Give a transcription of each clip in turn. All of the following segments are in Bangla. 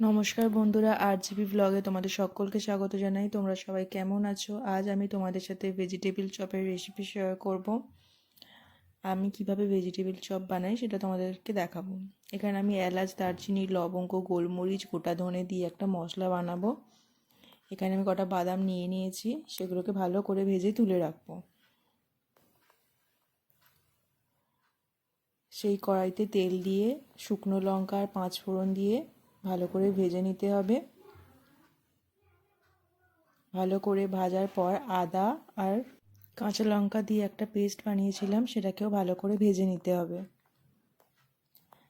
নমস্কার বন্ধুরা, আরজিবি ব্লগে তোমাদের সকলকে স্বাগত জানাই। তোমরা সবাই কেমন আছো? আজ আমি তোমাদের সাথে ভেজিটেবিল চপের রেসিপি শেয়ার করব। আমি কিভাবে ভেজিটেবিল চপ বানাই সেটা তোমাদেরকে দেখাবো। এখানে আমি এলাচ, দারচিনি, লবঙ্গ, গোলমরিচ, গোটা ধনে দিয়ে একটা মশলা বানাবো। এখানে আমি কটা বাদাম নিয়ে নিয়েছি, সেগুলোকে ভালো করে ভেজে তুলে রাখবো। সেই কড়াইতে তেল দিয়ে শুকনো লঙ্কা আর 5 ফোড়ন দিয়ে ভালো করে ভেজে নিতে হবে। ভালো করে ভাজার পর আদা আর কাঁচা লঙ্কা দিয়ে একটা পেস্ট বানিয়েছিলাম, সেটাকেও ভালো করে ভেজে নিতে হবে।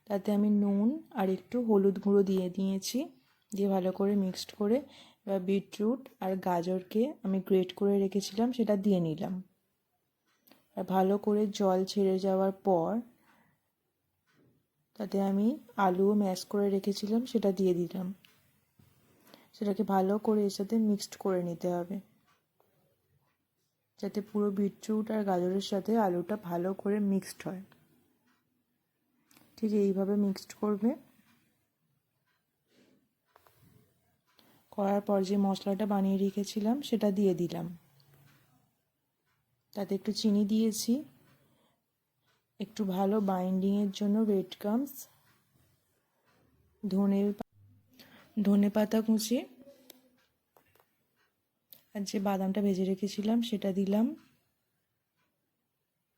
তাতে আমি নুন আর একটু হলুদ গুঁড়ো দিয়ে দিয়েছি, দিয়ে ভালো করে মিক্সড করে এবার বিটরুট আর গাজরকে আমি গ্রেট করে রেখেছিলাম সেটা দিয়ে নিলাম। আর ভালো করে জল ছেড়ে যাওয়ার পর তাতে আমি আলুও ম্যাশ করে রেখেছিলাম সেটা দিয়ে দিলাম। সেটাকে ভালো করে এর সাথে মিক্সড করে নিতে হবে, যাতে পুরো বিটরুট আর গাজরের সাথে আলুটা ভালো করে মিক্সড হয়। ঠিক এইভাবে মিক্সড করবে। করার পর যে মশলাটা বানিয়ে রেখেছিলাম সেটা দিয়ে দিলাম। তাতে একটু চিনি দিয়েছি, একটু ভালো বাইন্ডিংয়ের জন্য ব্রেড ক্রাম্বস, ধনে পাতা কুচি আর যে বাদামটা ভেজে রেখেছিলাম সেটা দিলাম।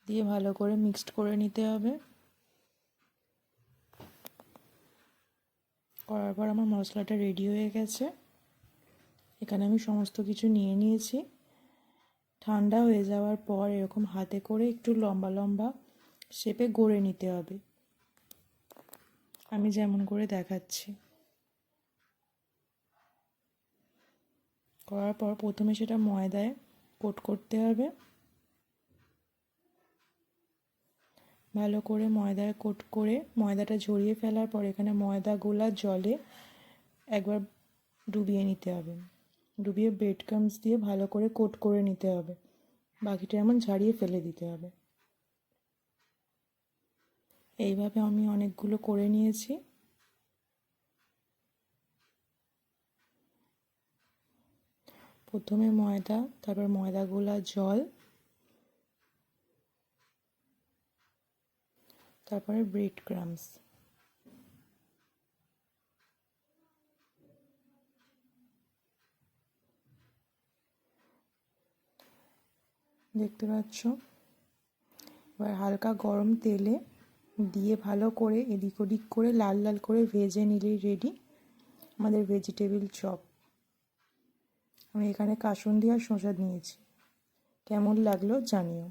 দিয়ে ভালো করে মিক্সড করে নিতে হবে। করার পর আমার মশলাটা রেডি হয়ে গেছে। এখানে আমি সমস্ত কিছু নিয়ে নিয়েছি। ঠান্ডা হয়ে যাওয়ার পর এরকম হাতে করে একটু লম্বা লম্বা শেপে গড়ে নিতে হবে, আমি যেমন করে দেখাচ্ছি। করার পর প্রথমে সেটা ময়দায় কোট করতে হবে। ভালো করে ময়দায় কোট করে ময়দাটা ঝরিয়ে ফেলার পর এখানে ময়দা গোলা জলে একবার ডুবিয়ে নিতে হবে। ডুবিয়ে ব্রেড ক্রাম্বস দিয়ে ভালো করে কোট করে নিতে হবে। বাকিটা এমন ঝাড়িয়ে ফেলে দিতে হবে। এইভাবে আমি অনেকগুলো করে নিয়েছি। প্রথমে ময়দা, তারপর ময়দা গোলা জল, তারপরে ব্রেড ক্রাম্বস। দেখতে পাচ্ছ? এবার হালকা গরম তেলে দিয়ে ভালো করে এদিক ওদিক করে লাল লাল করে ভেজে নিলেই রেডি আমাদের ভেজিটেবিল চপ। আমি এখানে কাসুন্দি আর শসা নিয়েছি। কেমন লাগলো জানিও।